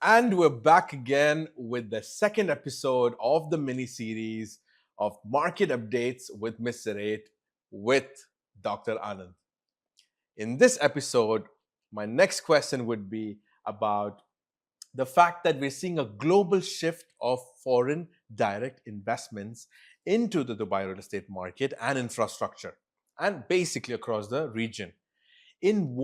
And we're back again with the second episode of the mini series of market updates with Mr. 8 with Dr. Anand. In this episode, my next question would be about the fact that we're seeing a global shift of foreign direct investments into the Dubai real estate market and infrastructure, and basically across the region. In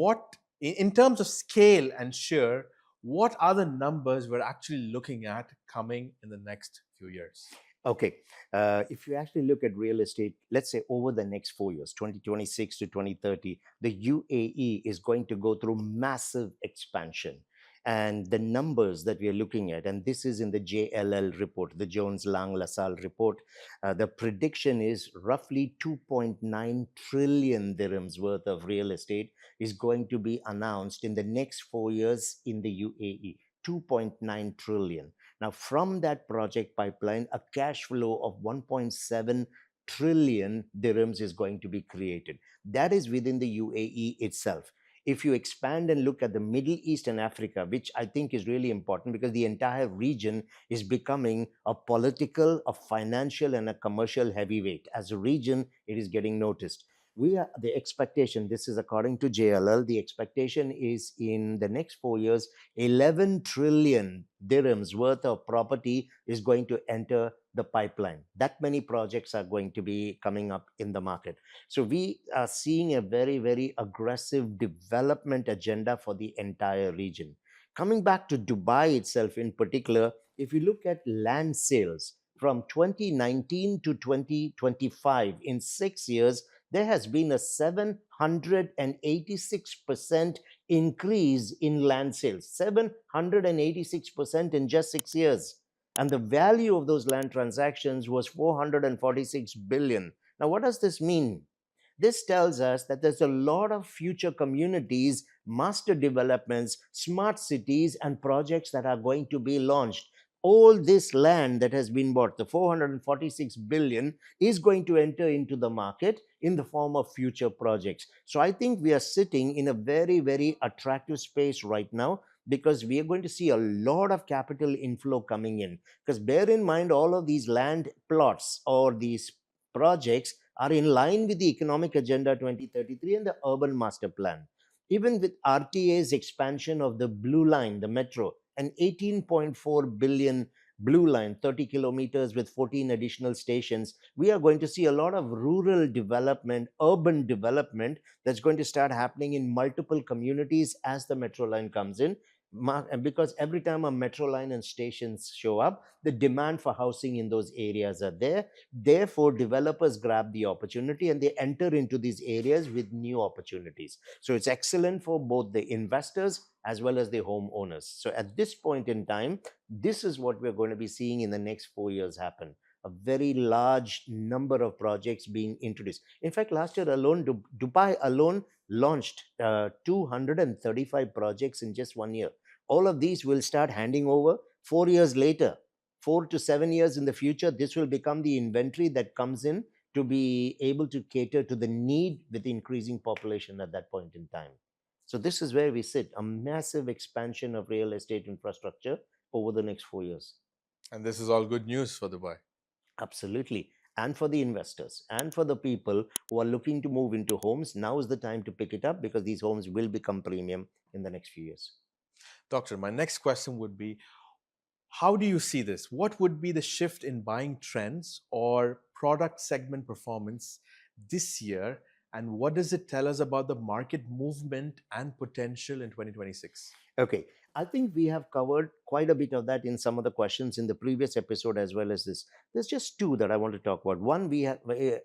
terms of scale and share, what are the numbers we're actually looking at coming in the next few years? Okay, if you actually look at real estate, let's say over the next 4 years, 2026 to 2030, the UAE is going to go through massive expansion. And the numbers that we are looking at, and this is in the JLL report, the Jones Lang LaSalle report, the prediction is roughly 2.9 trillion dirhams worth of real estate is going to be announced in the next 4 years in the UAE. 2.9 trillion. Now, from that project pipeline, a cash flow of 1.7 trillion dirhams is going to be created. That is within the UAE itself. If you expand and look at the Middle East and Africa, which I think is really important because the entire region is becoming a political, a financial, and a commercial heavyweight. As a region, it is getting noticed. We are the expectation, this is according to JLL, the expectation is in the next 4 years 11 trillion dirhams worth of property is going to enter the pipeline. That many projects are going to be coming up in the market. So we are seeing a very, very aggressive development agenda for the entire region. Coming back to Dubai itself in particular, if you look at land sales from 2019 to 2025, in 6 years, there has been a 786% increase in land sales. 786% in just 6 years. And the value of those land transactions was 446 billion. Now, what does this mean? This tells us that there's a lot of future communities, master developments, smart cities, and projects that are going to be launched. All this land that has been bought, the 446 billion, is going to enter into the market in the form of future projects. So I think we are sitting in a very, very attractive space right now because we are going to see a lot of capital inflow coming in. Because bear in mind, all of these land plots or these projects are in line with the Economic Agenda 2033 and the Urban Master Plan. Even with RTA's expansion of the Blue Line, the metro, an 18.4 billion Blue Line, 30 kilometers with 14 additional stations, we are going to see a lot of rural development, urban development that's going to start happening in multiple communities as the metro line comes in. Because every time a metro line and stations show up, the demand for housing in those areas are there. Therefore, developers grab the opportunity and they enter into these areas with new opportunities. So it's excellent for both the investors as well as the homeowners. So at this point in time, this is what we're going to be seeing in the next 4 years happen. A very large number of projects being introduced. In fact, last year alone, Dubai alone launched 235 projects in just 1 year. All of these will start handing over 4 years later. 4 to 7 years in the future, this will become the inventory that comes in to be able to cater to the need with the increasing population at that point in time. So this is where we sit, a massive expansion of real estate infrastructure over the next 4 years. And this is all good news for Dubai. Absolutely. And for the investors and for the people who are looking to move into homes, now is the time to pick it up because these homes will become premium in the next few years. Doctor, my next question would be, how do you see this? What would be the shift in buying trends or product segment performance this year? And what does it tell us about the market movement and potential in 2026? Okay, I think we have covered quite a bit of that in some of the questions in the previous episode as well as this. There's just two that I want to talk about. One,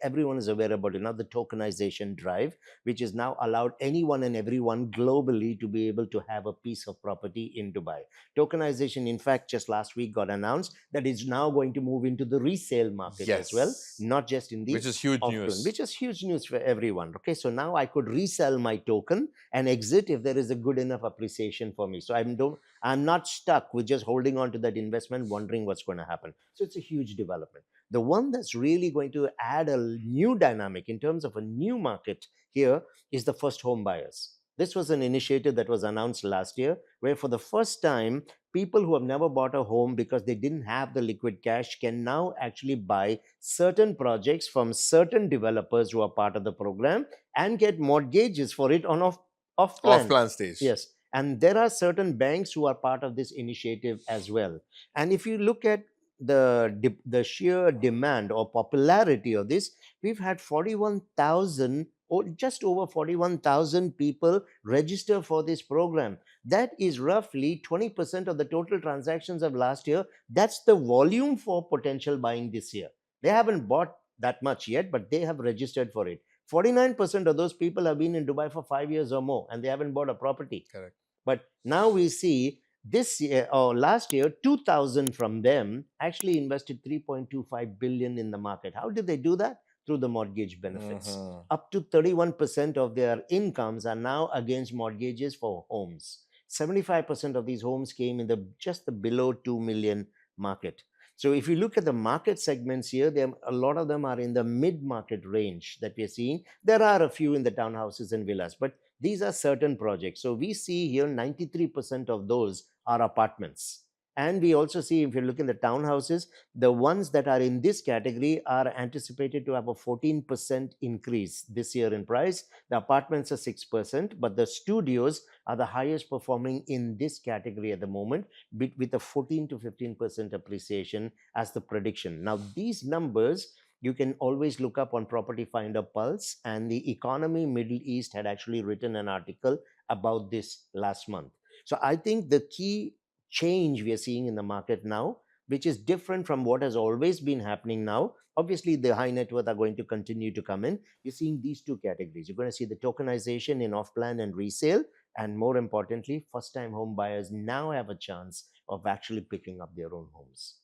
everyone is aware about it now, the tokenization drive, which is now allowed anyone and everyone globally to be able to have a piece of property in Dubai. Tokenization, in fact, just last week got announced that it's now going to move into the resale market as well, Yes, not just in the which is huge auction, news. which is huge news for everyone. Okay, so now I could resell my token and exit if there is a good enough appreciation for me. So I'm not stuck with just holding on to that investment, wondering what's going to happen. So it's a huge development. The one that's really going to add a new dynamic in terms of a new market here is the first home buyers. This was an initiative that was announced last year, where for the first time, people who have never bought a home because they didn't have the liquid cash can now actually buy certain projects from certain developers who are part of the program and get mortgages for it on off Off plan. plan stage. Yes. And there are certain banks who are part of this initiative as well. And if you look at the sheer demand or popularity of this, we've had 41,000 or just over 41,000 people register for this program. That is roughly 20% of the total transactions of last year. That's the volume for potential buying this year. They haven't bought that much yet, but they have registered for it. 49% of those people have been in Dubai for 5 years or more, and they haven't bought a property. Correct. But now we see this year or last year, 2,000 from them actually invested 3.25 billion in the market. How did they do that? Through the mortgage benefits. Mhm. Up to 31% of their incomes are now against mortgages for homes. 75% of these homes came in just the below 2 million market. So if you look at the market segments here, a lot of them are in the mid-market range that we are seeing. There are a few in the townhouses and villas, but these are certain projects. So we see here 93% of those are apartments. And we also see, if you look in the townhouses, the ones that are in this category are anticipated to have a 14% increase this year in price. The apartments are 6%, but the studios are the highest performing in this category at the moment, with a 14 to 15% appreciation as the prediction. Now, these numbers you can always look up on Property Finder Pulse, and the Economy Middle East had actually written an article about this last month. So I think the key change we are seeing in the market now, which is different from what has always been happening now. Obviously, the high net worth are going to continue to come in. You're seeing these two categories. You're going to see the tokenization in off plan and resale. And more importantly, first time home buyers now have a chance of actually picking up their own homes.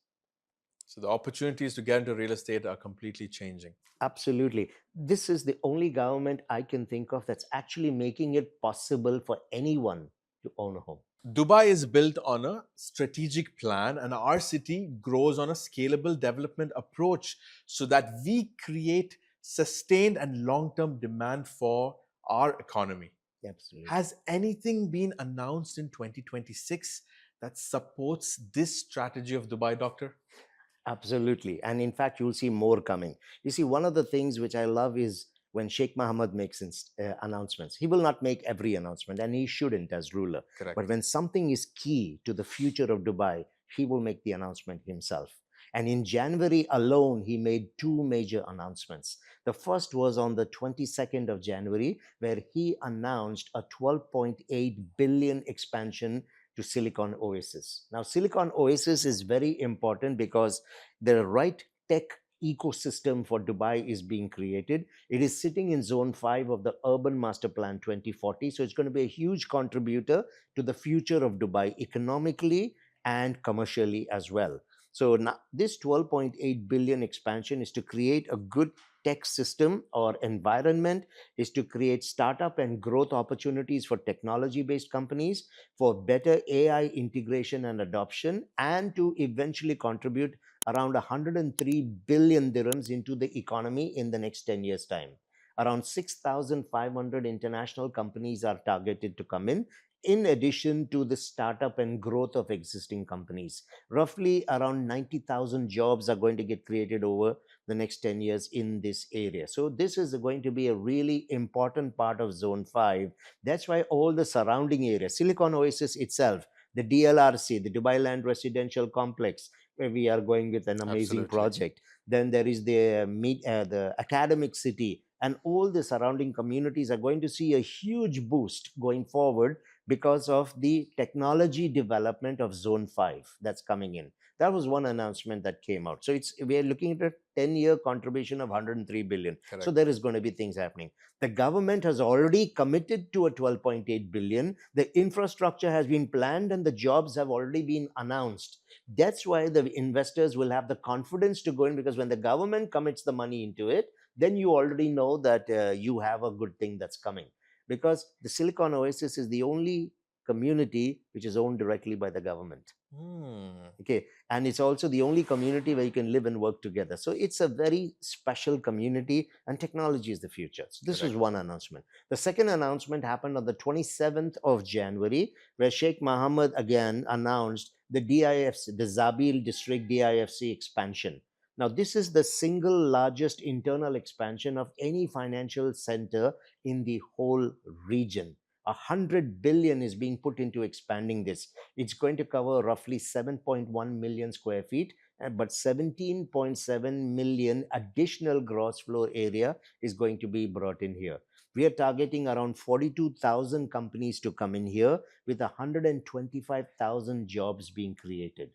So the opportunities to get into real estate are completely changing. Absolutely. This is the only government I can think of that's actually making it possible for anyone to own a home. Dubai is built on a strategic plan, and our city grows on a scalable development approach so that we create sustained and long term demand for our economy. Absolutely. Has anything been announced in 2026 that supports this strategy of Dubai, Doctor? Absolutely. And in fact, you'll see more coming. You see, one of the things which I love is when Sheikh Mohammed makes announcements. He will not make every announcement, and he shouldn't as ruler. Correct. But when something is key to the future of Dubai, he will make the announcement himself. And in January alone, he made two major announcements. The first was on the 22nd of January, where he announced a 12.8 billion expansion to Silicon Oasis. Now, Silicon Oasis is very important because the right tech ecosystem for Dubai is being created. It is sitting in Zone 5 of the Urban Master Plan 2040. So it's going to be a huge contributor to the future of Dubai economically and commercially as well. So now this 12.8 billion expansion is to create a good tech system or environment, is to create startup and growth opportunities for technology based companies, for better AI integration and adoption, and to eventually contribute around 103 billion dirhams into the economy in the next 10 years' time. Around 6,500 international companies are targeted to come in addition to the startup and growth of existing companies. Roughly around 90,000 jobs are going to get created over the next 10 years in this area. So this is going to be a really important part of Zone 5. That's why all the surrounding areas, Silicon Oasis itself, the DLRC, the Dubai Land Residential Complex, where we are going with an amazing Absolutely. project. Then there is the academic city, and all the surrounding communities are going to see a huge boost going forward because of the technology development of Zone 5 that's coming in. That was one announcement that came out. So we are looking at a 10-year contribution of 103 billion. Correct. So there is going to be things happening. The government has already committed to a 12.8 billion. The infrastructure has been planned and the jobs have already been announced. That's why the investors will have the confidence to go in, because when the government commits the money into it, then you already know that you have a good thing that's coming. Because the Silicon Oasis is the only community which is owned directly by the government. Hmm. Okay, and it's also the only community where you can live and work together. So it's a very special community, and technology is the future. So this was Correct. one announcement. The second announcement happened on the 27th of January, where Sheikh Mohammed again announced the DIFC, the Zabil district DIFC expansion. Now this is the single largest internal expansion of any financial center in the whole region. 100 billion is being put into expanding this. It's going to cover roughly 7.1 million square feet, but 17.7 million additional gross floor area is going to be brought in here. We are targeting around 42,000 companies to come in here, with 125,000 jobs being created.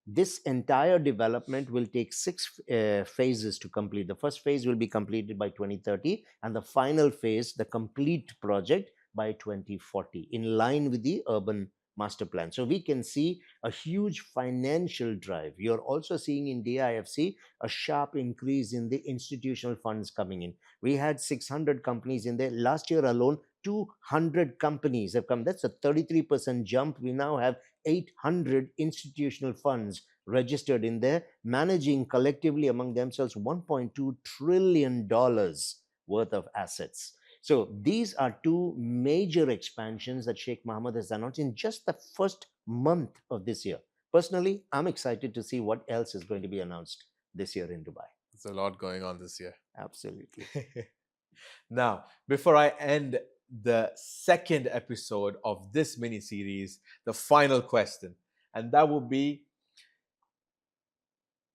This entire development will take six phases to complete. The first phase will be completed by 2030, and the final phase, the complete project, by 2040, in line with the urban master plan. So we can see a huge financial drive. You're also seeing in DIFC a sharp increase in the institutional funds coming in. We had 600 companies in there. Last year alone, 200 companies have come. That's a 33% jump. We now have 800 institutional funds registered in there, managing collectively among themselves $1.2 trillion worth of assets. So these are two major expansions that Sheikh Mohammed has announced in just the first month of this year. Personally, I'm excited to see what else is going to be announced this year in Dubai. There's a lot going on this year. Absolutely. Now, before I end the second episode of this mini series, the final question, and that will be,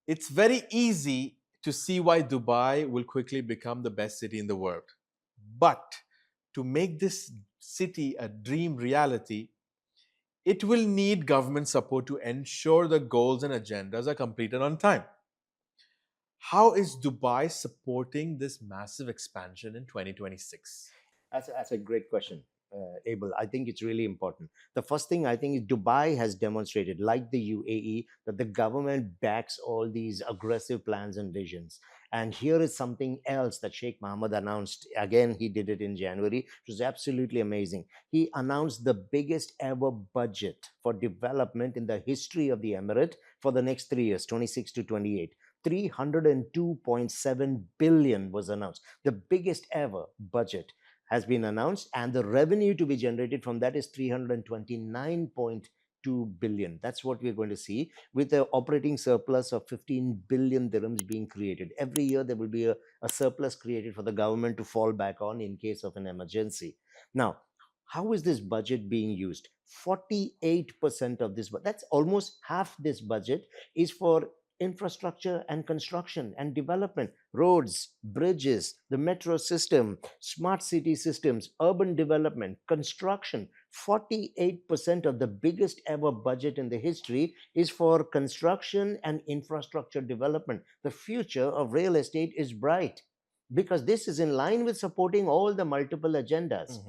it's very easy to see why Dubai will quickly become the best city in the world. But to make this city a dream reality, it will need government support to ensure the goals and agendas are completed on time. How is Dubai supporting this massive expansion in 2026? That's a great question, Abel. I think it's really important. The first thing I think is Dubai has demonstrated, like the UAE, that the government backs all these aggressive plans and visions. And here is something else that Sheikh Mohammed announced. Again, he did it in January, which was absolutely amazing. He announced the biggest ever budget for development in the history of the Emirate for the next 3 years, 26 to 28. 302.7 billion was announced, the biggest ever budget has been announced, and the revenue to be generated from that is 329.2 billion. That's what we're going to see, with the operating surplus of 15 billion dirhams being created. Every year there will be a surplus created for the government to fall back on in case of an emergency. Now, how is this budget being used? 48% of this, that's almost half this budget, is for infrastructure and construction and development, roads, bridges, the metro system, smart city systems, urban development, construction. 48% of the biggest ever budget in the history is for construction and infrastructure development. The future of real estate is bright because this is in line with supporting all the multiple agendas.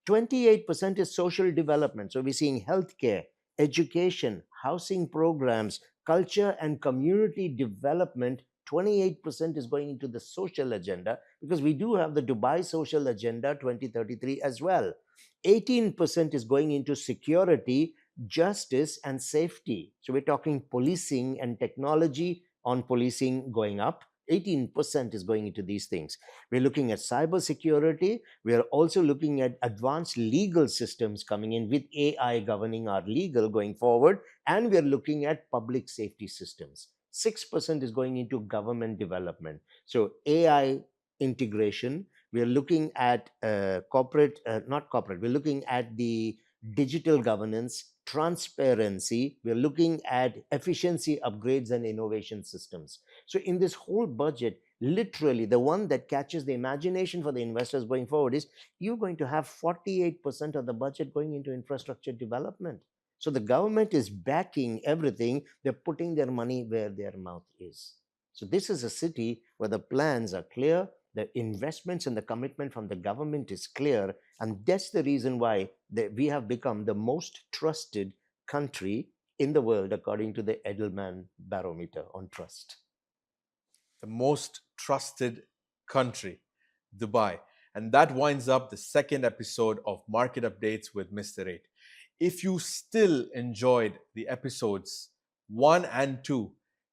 28% is social development. So we're seeing healthcare, education, housing programs, culture and community development. 28% is going into the social agenda, because we do have the Dubai Social Agenda 2033 as well. 18% is going into security, justice, and safety. So we're talking policing and technology on policing going up. 18% is going into these things. We're looking at cybersecurity. We are also looking at advanced legal systems coming in with AI governing our legal going forward. And we're looking at public safety systems. 6% is going into government development. So AI integration. We're looking at not corporate, we're looking at the digital governance, transparency. We're looking at efficiency upgrades and innovation systems. So in this whole budget, literally the one that catches the imagination for the investors going forward is you're going to have 48% of the budget going into infrastructure development. So the government is backing everything. They're putting their money where their mouth is. So this is a city where the plans are clear, the investments and the commitment from the government is clear, and that's the reason why we have become the most trusted country in the world according to the Edelman Barometer on trust. The most trusted country, Dubai. And that winds up the second episode of Market Updates with Mr. 8. If you still enjoyed the episodes 1 and 2,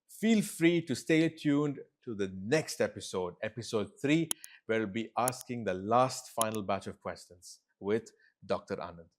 feel free to stay tuned to the next episode, episode 3, where we'll be asking the last final batch of questions with Dr. Anand.